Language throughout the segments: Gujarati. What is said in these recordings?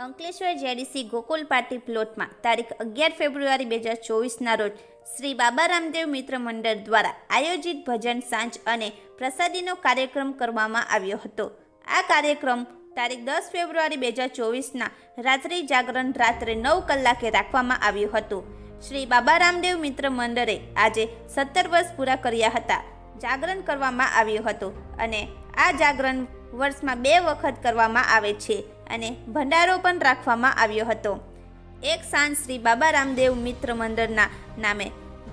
અંકલેશ્વર જેડીસી ગોકુલ પાર્ટી પ્લોટમાં તારીખ 11 ફેબ્રુઆરી 2024ના રોજ શ્રી બાબા રામદેવ મિત્ર મંડળ દ્વારા આયોજિત ભજન સાંજ અને પ્રસાદીનો કાર્યક્રમ કરવામાં આવ્યો હતો. આ કાર્યક્રમ તારીખ 10 ફેબ્રુઆરી 2024ના રાત્રિ જાગરણ રાત્રે 9 કલાકે રાખવામાં આવ્યું હતું. શ્રી બાબા રામદેવ મિત્ર મંડળે આજે 17 વર્ષ પૂરા કર્યા હતા. જાગરણ કરવામાં આવ્યું હતું અને આ જાગરણ વર્ષમાં 2 વખત કરવામાં આવે છે અને ભંડારો પણ રાખવામાં આવ્યો હતો. એક સાંજ શ્રી બાબા રામદેવ મિત્ર મંડળના નામે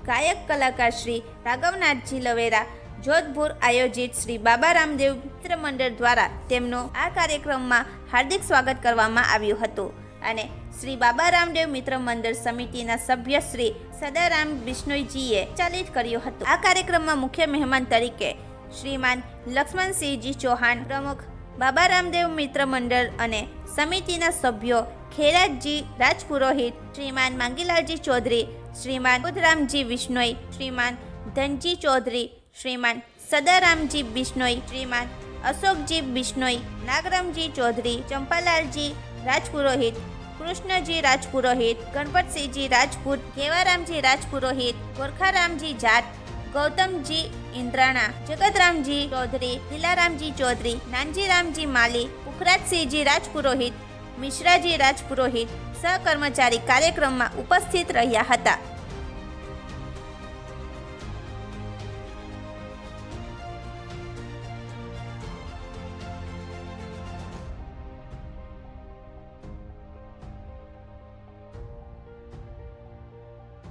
ગાયક કલાકાર શ્રી રાઘવનાથજી લવેરા જોધપુર આયોજિત શ્રી બાબા રામદેવ મિત્ર મંડળ દ્વારા તેમનું આ કાર્યક્રમમાં હાર્દિક સ્વાગત કરવામાં આવ્યું હતું અને શ્રી બાબા રામદેવ મિત્ર મંડળ સમિતિના સભ્ય શ્રી સદારામ બિશ્નોઈજીએ ચાલિત કર્યું હતું. આ કાર્યક્રમમાં મુખ્ય મહેમાન તરીકે શ્રીમાન લક્ષ્મણસિંહજી ચૌહાણ પ્રમુખ બાબા રામદેવ મિત્ર મંડળ અને સમિતિના સભ્યો ખેરાજજી રાજપુરોહિત, શ્રીમાન માંગીલાલજી ચૌધરી, શ્રીમાન બુધરામજી વિશ્નોઈ, શ્રીમાન ધનજી ચૌધરી, શ્રીમાન સદારામજી બિશ્નોઈ, શ્રીમાન અશોકજી બિશ્નોઈ, નાગરામજી ચૌધરી, ચંપાલાલજી રાજપુરોહિત, કૃષ્ણજી રાજપુરોહિત, ગણપતસિંહજી રાજપૂત, કેવારામજી રાજપુરોહિત, ગોરખારામજી જાટ, ગૌતમજી ઇન્દ્રાણા, જગતરામજી ચૌધરી, લીલારામજી ચૌધરી, નાનજીરામજી માલી, પુખરાજસિંહજી રાજપુરોહિત, મિશ્રાજી રાજપુરોહિત સહકર્મચારી કાર્યક્રમમાં ઉપસ્થિત રહ્યા હતા.